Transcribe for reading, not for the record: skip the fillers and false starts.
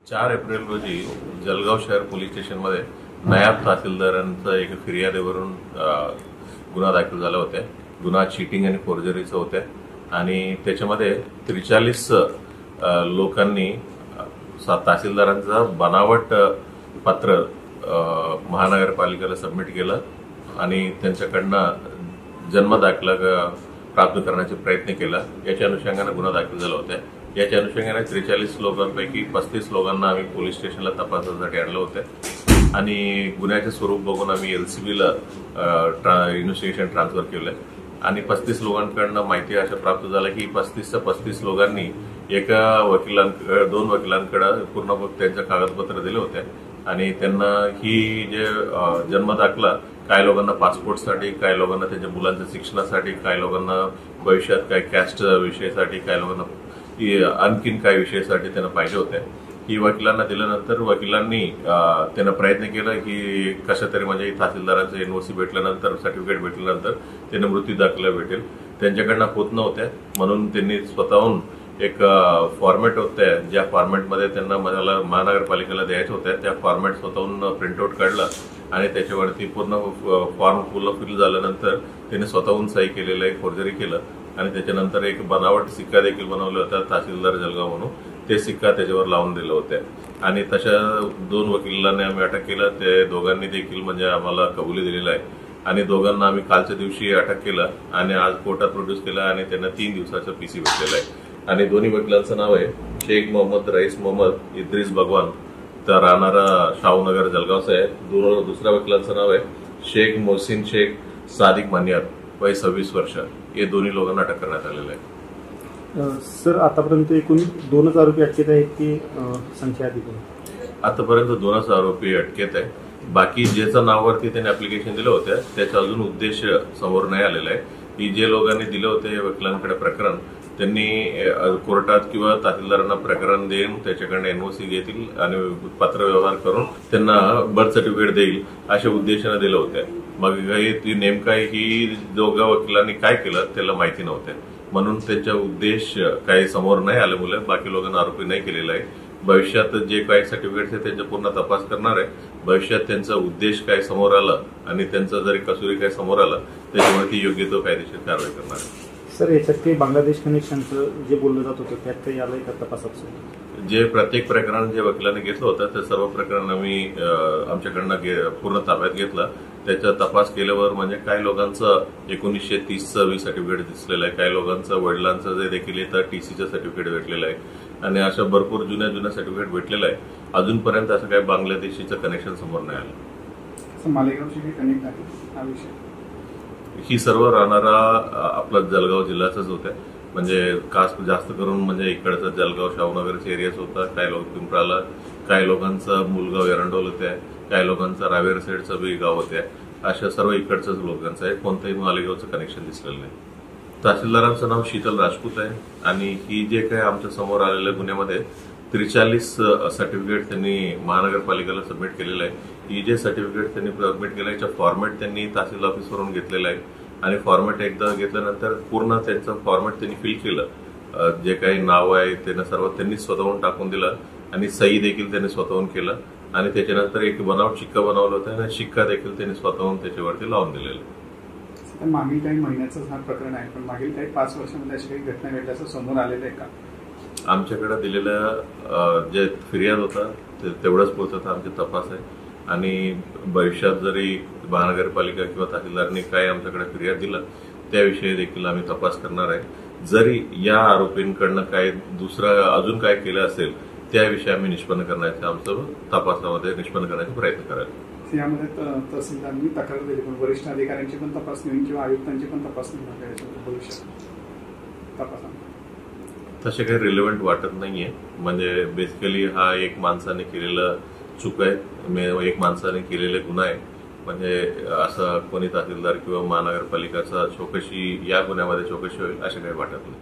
4 April रोजी जळगाव शहर police स्टेशनमध्ये नायब तहसीलदारांचा एक फिर्यादीवरून गुन्हा दाखल झाला होता। गुन्हा चीटिंग आणि फोर्जरीचा होता आणि त्याच्यामध्ये 43 लोकांनी तहसीलदारांचं बनावट पत्र महानगरपालिकेला सबमिट केलं आणि त्यांच्याकडनं जन्म दाखला प्राप्त करण्याचा प्रयत्न केला। याच्या अनुषंगाने गुन्हा दाखल झाला होता। याच्या अनुषंगाने 43 लोकांपैकी 35 लोकांना आम्ही पोलीस स्टेशनला तपासासाठी आणलं होतं आणि गुन्ह्याचे स्वरूप बघून आम्ही एलसीबीला इन्व्हेस्टिगेशन ट्रान्सफर केलं आणि 35 लोकांकडनं माहिती अशा प्राप्त झाला की 35 लोकांनी दोन वकिलांकडे पूर्ण त्यांचं कागदपत्र दिले होते आणि त्यांना ही जे जन्म दाखला काही लोकांना पासपोर्टसाठी, काही लोकांना त्यांच्या मुलांच्या शिक्षणासाठी, काही लोकांना भविष्यात काही कास्ट विषयासाठी, काही लोकांना आणखीन काही विषयासाठी त्यांना पाहिजे होते। ही वकिलांना दिल्यानंतर वकिलांनी त्यांना प्रयत्न केला की कशा तरी म्हणजे तहसीलदारांचं एनओसी भेटल्यानंतर, सर्टिफिकेट भेटल्यानंतर त्यांना मृत्यू दाखला भेटेल। त्यांच्याकडनं होत नव्हत्या म्हणून त्यांनी स्वतःहून एक फॉर्मॅट होते, ज्या फॉर्मॅटमध्ये त्यांना मला महानगरपालिकेला द्यायचं होतं त्या फॉर्मॅट स्वतःहून प्रिंटआउट काढला आणि त्याच्यावरती पूर्ण फॉर्म फिल झाल्यानंतर त्यांनी स्वतःहून सही केलेलं आहे, फोर्जरी केलं आणि त्याच्यानंतर एक बनावट सिक्का देखील बनवला होता तहसीलदार जळगाव म्हणून। ते सिक्का त्याच्यावर लावून दिले होते आणि तशा 2 वकिलांना आम्ही अटक केलं। ते दोघांनी देखील म्हणजे आम्हाला कबुली दिलेला आहे आणि दोघांना आम्ही कालच्या दिवशी अटक केलं आणि आज कोर्टात प्रोड्यूस केलं आणि त्यांना 3 दिवसाचा पीसी भेटलेला आहे आणि दोन्ही वकिलांचं नाव आहे शेख मोहम्मद रईस मोहम्मद इद्रिस भगवान, तर राहणारा शाहूनगर जळगावचा आहे। दुसऱ्या वकिलांचं नाव आहे शेख मोहसिन शेख सादिक मानियार, वय 26 वर्ष। हे दोन्ही लोकांना अटक करण्यात आलेलं आहे। सर, आतापर्यंत एकूण 2 आरोपी अटकेत आहेत की संख्या अधिक आहे? आतापर्यंत 2 आरोपी अटकेत आहे। बाकी ज्याच्या नावावरती त्यांनी ऍप्लिकेशन दिलं होतं त्याचा अजून उद्देश समोर नाही आलेला आहे की जे लोकांनी दिले होते वकिलांकडे प्रकरण त्यांनी कोर्टात किंवा तहसीलदारांना प्रकरण देऊन त्याच्याकडे एनओसी घेतील आणि पत्रव्यवहार करून त्यांना बर्थ सर्टिफिकेट देईल अशा उद्देशाने दिलं होतं। मग नेमका ही दोघा वकिलांनी काय केलं त्याला माहिती नव्हतं म्हणून त्यांचा उद्देश काही समोर नाही आल्यामुळे बाकी लोकांना आरोपी नाही केलेला आहे। भविष्यात जे काही सर्टिफिकेट्स आहेत त्यांचा पूर्ण तपास करणार आहे। भविष्यात त्यांचा उद्देश काय समोर आला आणि त्यांचा जरी कसूरी काय समोर आला त्याच्यावरती योग्य तो कायदेशीर कारवाई करणार आहे। सर, याच्यात काही बांगलादेश कनेक्शनचं जे बोललं जात होतं त्यात काही आलंय का तपासात? जे प्रत्येक प्रकरण जे वकिलांनी घेतलं होतं ते सर्व प्रकरण आम्ही आमच्याकडनं पूर्ण ताब्यात घेतलं। त्याचा तपास केल्यावर म्हणजे काही लोकांचं 1930चं सर्टिफिकेट दिसलेलं आहे, काही लोकांचं वडिलांचं जे देखील येतं टीसीचं सर्टिफिकेट भेटलेलं आहे आणि अशा भरपूर जुन्या सर्टिफिकेट भेटलेलं आहे। अजूनपर्यंत असं काही बांगलादेशीचं कनेक्शन समोर नाही आलं। मालेगावशी कनेक्ट आहे हा विषय? ही सर्व राहणारा आपला जळगाव जिल्ह्याचाच होता, म्हणजे खास जास्त करून म्हणजे इकडचं जळगाव शाहूनगरचे एरियाच होता। काही लोक पिंपराला, काही लोकांचं मुलगाव एरंडोल होत्या, काही लोकांचं रावेर साईडचं बी गाव होत्या। अशा सर्व इकडचंच लोकांचं आहे, कोणतंही मालेगावचं कनेक्शन दिसलेलं नाही। तहसीलदारांचं नाव शीतल राजपूत आहे आणि ही जे काही आमच्या समोर आलेल्या गुन्ह्यामध्ये 43 सर्टिफिकेट त्यांनी महानगरपालिकेला सबमिट केलेलं आहे। ही जे सर्टिफिकेट त्यांनी सबमिट केलं याचा फॉर्मॅट त्यांनी तहसील ऑफिसवरून घेतलेला आहे आणि फॉर्मॅट एकदा घेतल्यानंतर पूर्ण त्यांचं फॉर्मॅट त्यांनी फिल केलं। जे काही नाव आहे त्यांना सर्व त्यांनी स्वतःहून टाकून दिलं आणि सही देखील त्यांनी स्वतःहून केलं आणि त्याच्यानंतर एक बनावट शिक्का बनवला होता आणि शिक्का देखील त्यांनी स्वतःहून त्याच्यावरती लावून दिलेला आहे। मागील काही महिन्याचं हा प्रकरण आहे, पण मागील काही 5 वर्षांमध्ये अशी काही घटना घडल्याचं समोर आलेलं आहे का? आमच्याकडे दिलेलं जे फिर्याद होता तेवढंच पुरतं आमचे तपास आहे आणि भविष्यात जरी महानगरपालिका किंवा तहसीलदारांनी काय आमच्याकडे फिर्याद दिला त्याविषयी देखील आम्ही तपास करणार आहे। जरी या आरोपींकडनं काय दुसरं अजून काय केलं असेल त्याविषयी आम्ही निष्पन्न करण्याचा आमचं तपासामध्ये निष्पन्न करण्याचा प्रयत्न करायचा। यामध्ये तहसीलदारांनी तक्रार दिली, पण वरिष्ठ अधिकाऱ्यांची पण तपासणी होईल किंवा आयुक्तांची पण तपासणी भविष्यात तपासा तसे काही रिलेव्हंट वाटत नाहीये। म्हणजे बेसिकली हा एक माणसाने केलेला चूक आहे, एक माणसाने केलेले गुन्हा आहे। म्हणजे असं कोणी तहसीलदार किंवा महानगरपालिकाचा चौकशी या गुन्ह्यामध्ये चौकशी होईल असे काही वाटत नाही।